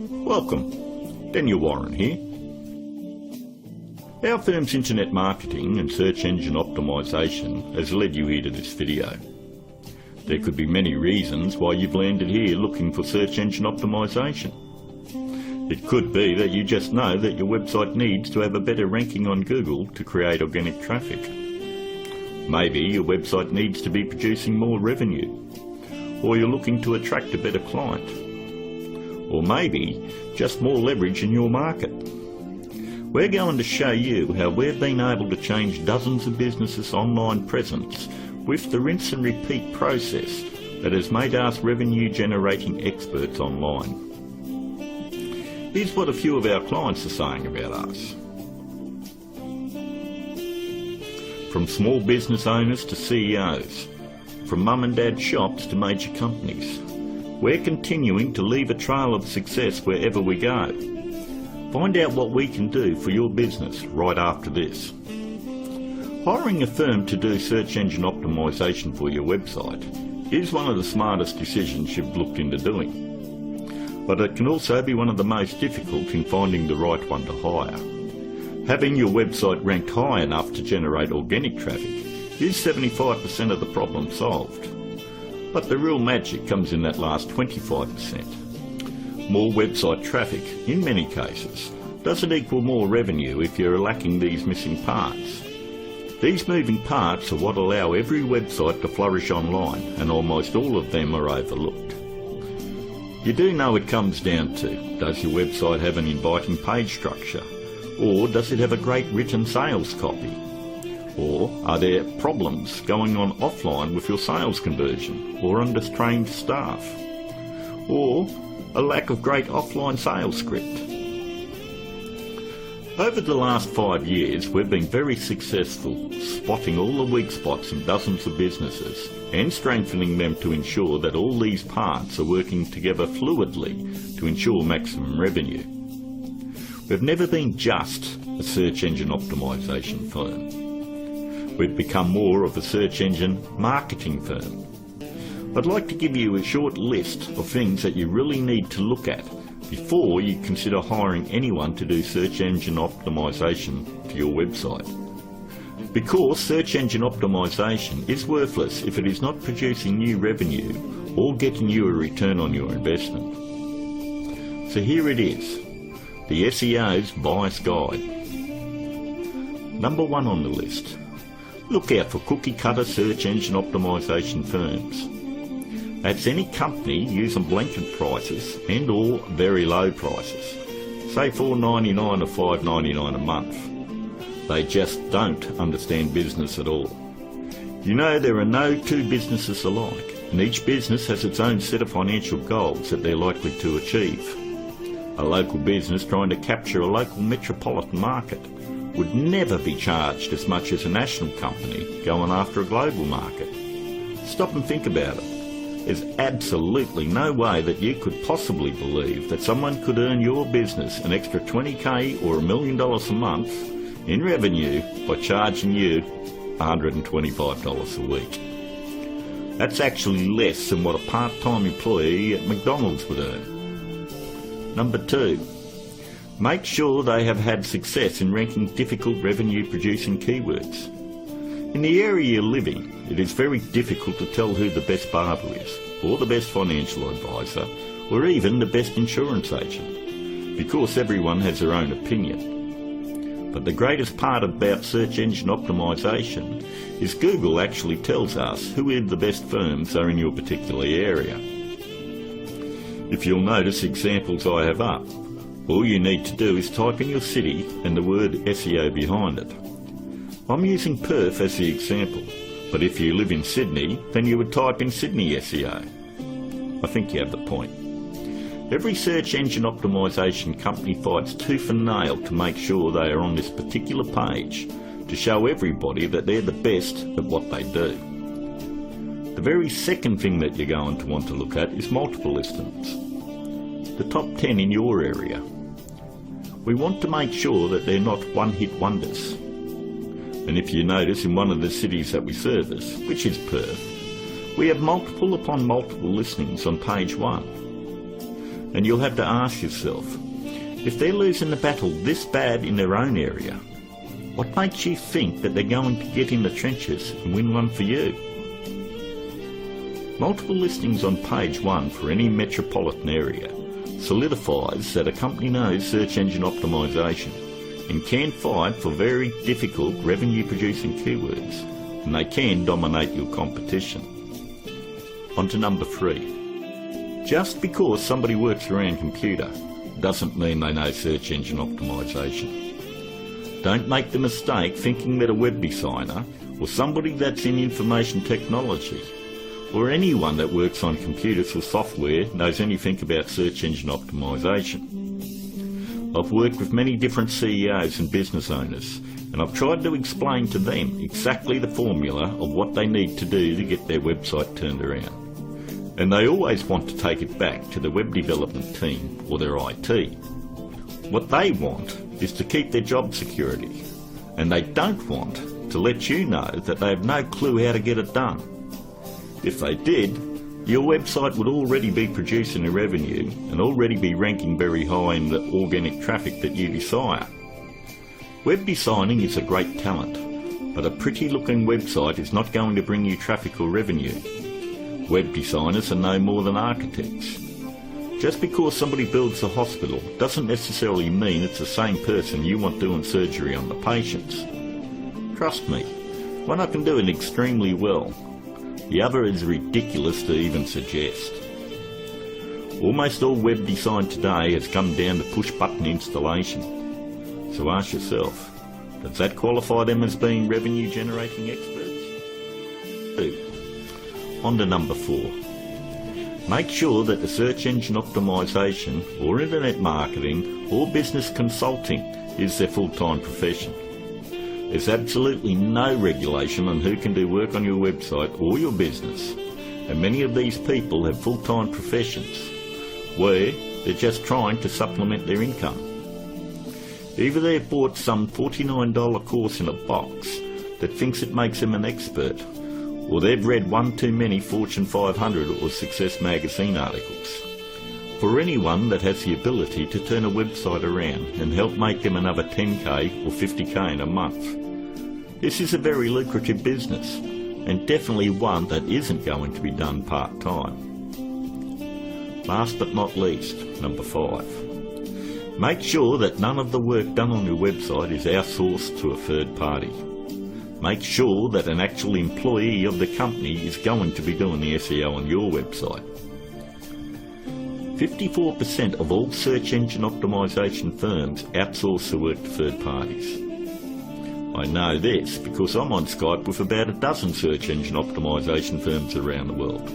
Welcome, Daniel Warren here. Our firm's internet marketing and search engine optimisation has led you here to this video. There could be many reasons why you've landed here looking for search engine optimisation. It could be that you just know that your website needs to have a better ranking on Google to create organic traffic. Maybe your website needs to be producing more revenue, or you're looking to attract a better client, or maybe just more leverage in your market. We're going to show you how we've been able to change dozens of businesses' online presence with the rinse and repeat process that has made us revenue generating experts online. Here's what a few of our clients are saying about us. From small business owners to CEOs, from mum and dad shops to major companies, we're continuing to leave a trail of success wherever we go. Find out what we can do for your business right after this. Hiring a firm to do search engine optimisation for your website is one of the smartest decisions you've looked into doing. But it can also be one of the most difficult in finding the right one to hire. Having your website ranked high enough to generate organic traffic is 75% of the problem solved. But the real magic comes in that last 25%. More website traffic, in many cases, doesn't equal more revenue if you're lacking these missing parts. These moving parts are what allow every website to flourish online, and almost all of them are overlooked. You do know it comes down to, does your website have an inviting page structure? Or does it have a great written sales copy? Or are there problems going on offline with your sales conversion, or undertrained staff? Or a lack of great offline sales script? Over the last 5 years, we've been very successful spotting all the weak spots in dozens of businesses and strengthening them to ensure that all these parts are working together fluidly to ensure maximum revenue. We've never been just a search engine optimisation firm. We've become more of a search engine marketing firm. I'd like to give you a short list of things that you really need to look at before you consider hiring anyone to do search engine optimisation for your website. Because search engine optimisation is worthless if it is not producing new revenue or getting you a return on your investment. So here it is, the SEO's Bias Guide. Number 1 on the list. Look out for cookie cutter search engine optimisation firms. That's any company using blanket prices and or very low prices, say $4.99 or $5.99 a month. They just don't understand business at all. You know, there are no two businesses alike, and each business has its own set of financial goals that they're likely to achieve. A local business trying to capture a local metropolitan market would never be charged as much as a national company going after a global market. Stop and think about it. There's absolutely no way that you could possibly believe that someone could earn your business an extra $20,000 or $1 million a month in revenue by charging you $125 a week. That's actually less than what a part-time employee at McDonald's would earn. Number 2, make sure they have had success in ranking difficult revenue-producing keywords. In the area you live in, it is very difficult to tell who the best barber is, or the best financial advisor, or even the best insurance agent, because everyone has their own opinion. But the greatest part about search engine optimisation is Google actually tells us who the best firms are in your particular area. If you'll notice examples I have up, all you need to do is type in your city and the word SEO behind it. I'm using Perth as the example, but if you live in Sydney, then you would type in Sydney SEO. I think you have the point. Every search engine optimisation company fights tooth and nail to make sure they are on this particular page to show everybody that they're the best at what they do. The very second thing that you're going to want to look at is multiple listings. The top 10 in your area. We want to make sure that they're not one-hit wonders. And if you notice, in one of the cities that we service, which is Perth, we have multiple upon multiple listings on page 1. And you'll have to ask yourself, if they're losing the battle this bad in their own area, what makes you think that they're going to get in the trenches and win one for you? Multiple listings on page 1 for any metropolitan area solidifies that a company knows search engine optimization and can fight for very difficult revenue producing keywords, and they can dominate your competition. On to number 3. Just because somebody works around computer doesn't mean they know search engine optimization. Don't make the mistake thinking that a web designer or somebody that's in information technology or anyone that works on computers or software knows anything about search engine optimization. I've worked with many different CEOs and business owners, and I've tried to explain to them exactly the formula of what they need to do to get their website turned around. And they always want to take it back to the web development team or their IT. What they want is to keep their job security, and they don't want to let you know that they have no clue how to get it done. If they did, your website would already be producing a revenue and already be ranking very high in the organic traffic that you desire. Web designing is a great talent, but a pretty looking website is not going to bring you traffic or revenue. Web designers are no more than architects. Just because somebody builds a hospital doesn't necessarily mean it's the same person you want doing surgery on the patients. Trust me, one can do it extremely well. The other is ridiculous to even suggest. Almost all web design today has come down to push-button installation. So ask yourself, does that qualify them as being revenue-generating experts? 2. On to number 4. Make sure that the search engine optimization or internet marketing or business consulting is their full-time profession. There's absolutely no regulation on who can do work on your website or your business, and many of these people have full-time professions where they're just trying to supplement their income. Either they've bought some $49 course in a box that thinks it makes them an expert, or they've read one too many Fortune 500 or Success magazine articles. For anyone that has the ability to turn a website around and help make them another 10k or 50k in a month, this is a very lucrative business, and definitely one that isn't going to be done part-time. Last but not least, number 5. Make sure that none of the work done on your website is outsourced to a third party. Make sure that an actual employee of the company is going to be doing the SEO on your website. 54% of all search engine optimization firms outsource the work to third parties. I know this because I'm on Skype with about a dozen search engine optimization firms around the world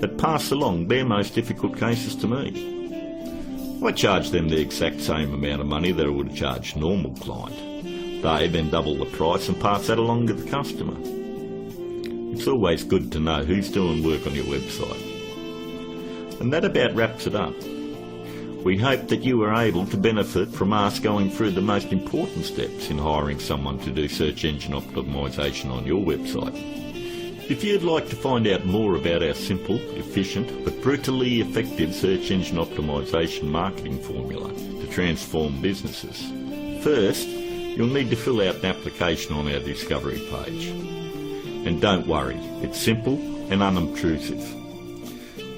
that pass along their most difficult cases to me. I charge them the exact same amount of money that I would charge a normal client. They then double the price and pass that along to the customer. It's always good to know who's doing work on your website. And that about wraps it up. We hope that you were able to benefit from us going through the most important steps in hiring someone to do search engine optimization on your website. If you'd like to find out more about our simple, efficient but brutally effective search engine optimization marketing formula to transform businesses, first you'll need to fill out an application on our discovery page. And don't worry, it's simple and unobtrusive.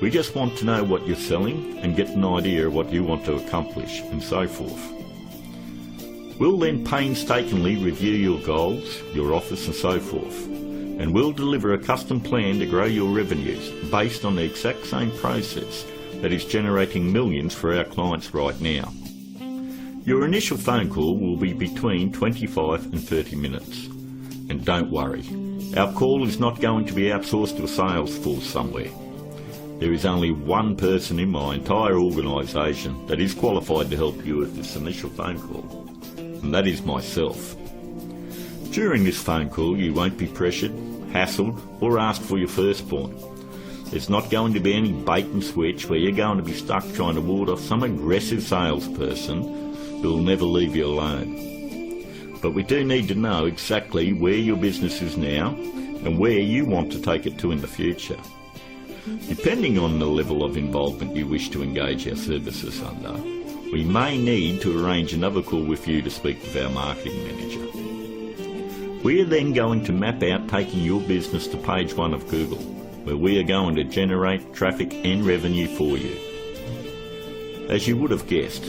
We just want to know what you're selling and get an idea of what you want to accomplish and so forth. We'll then painstakingly review your goals, your offers and so forth, and we'll deliver a custom plan to grow your revenues based on the exact same process that is generating millions for our clients right now. Your initial phone call will be between 25 and 30 minutes. And don't worry, our call is not going to be outsourced to a sales force somewhere. There is only one person in my entire organisation that is qualified to help you with this initial phone call, and that is myself. During this phone call you won't be pressured, hassled or asked for your first point. There's not going to be any bait and switch where you're going to be stuck trying to ward off some aggressive salesperson who will never leave you alone. But we do need to know exactly where your business is now and where you want to take it to in the future. Depending on the level of involvement you wish to engage our services under, we may need to arrange another call with you to speak with our marketing manager. We are then going to map out taking your business to page 1 of Google, where we are going to generate traffic and revenue for you. As you would have guessed,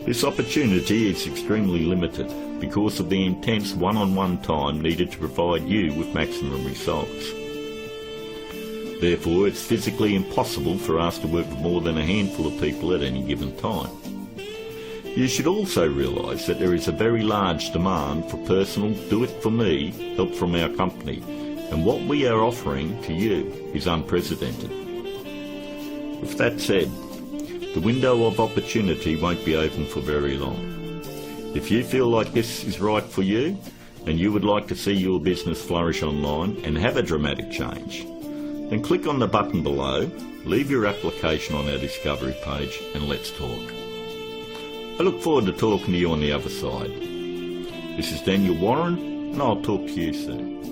this opportunity is extremely limited because of the intense one-on-one time needed to provide you with maximum results. Therefore, it's physically impossible for us to work with more than a handful of people at any given time. You should also realise that there is a very large demand for personal, do-it-for-me help from our company, and what we are offering to you is unprecedented. With that said, the window of opportunity won't be open for very long. If you feel like this is right for you, and you would like to see your business flourish online and have a dramatic change, then click on the button below, leave your application on our discovery page, and let's talk. I look forward to talking to you on the other side. This is Daniel Warren, and I'll talk to you soon.